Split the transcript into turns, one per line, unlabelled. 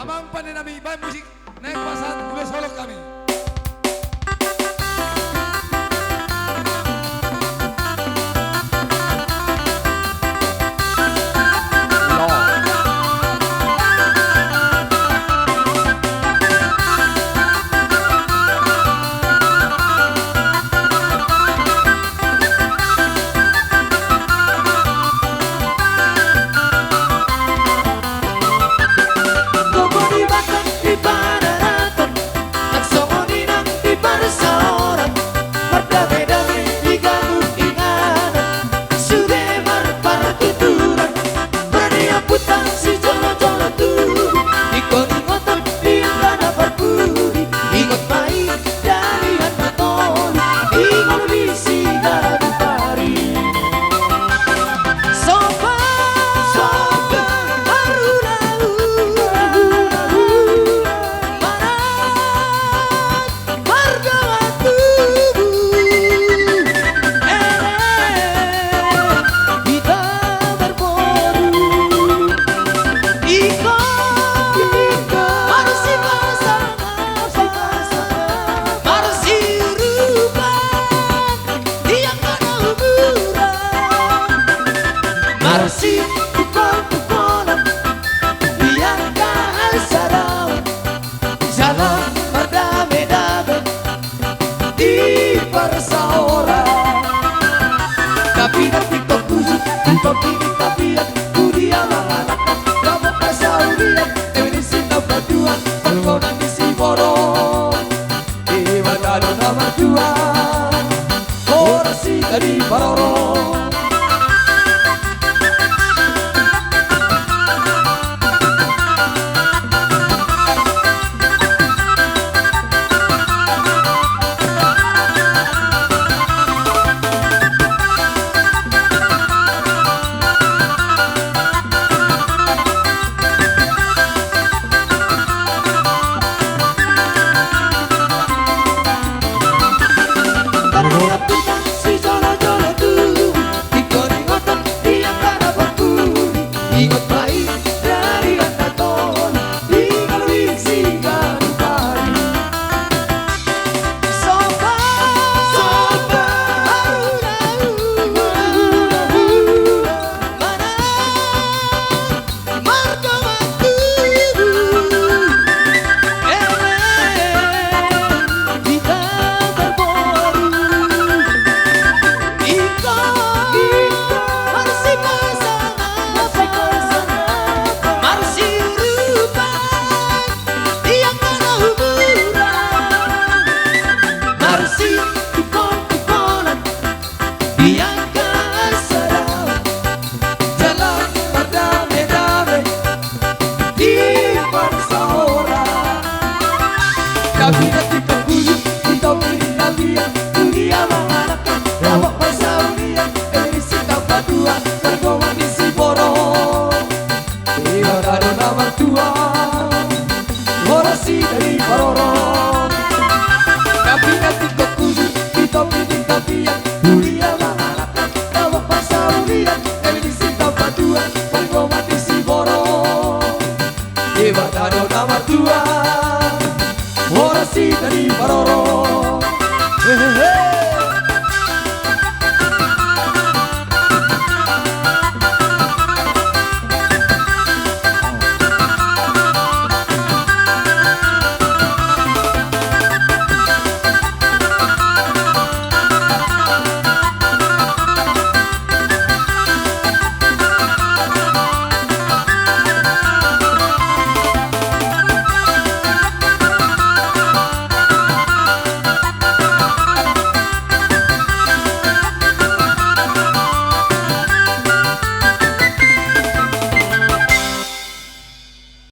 Amang paninami iba musik naik pasar gue solok kami.
Marsi pukul-pukulan biarkan sadar jalan berdamai-damai di persawaran. Tapi nanti kau tuju kau pilih tabiat dia mengatakan kamu kasaudian definisi nomor dua perkonan di Siboro di Badano nomor dua orasi dari Baroro. Ingat baik dari Antaton di Kalwi Singgah Pari. Sobat mana marga waktu kita berboru biarkan sadar jalan berdamai-damai di persawaran. Kami nanti terbujuk kita beri kalian dunia mengharapkan rawak persaudian edisi tambah dua pergoman di Siboro di Badano nomor dua orasi dari Baroro. Kami nanti terbujuk kita beri kalian dunia mengharapkan rawak persaudian edisi tambah dua pergoman di Siboro di Badano nomor dua orasi dari Baroro. Hehehe.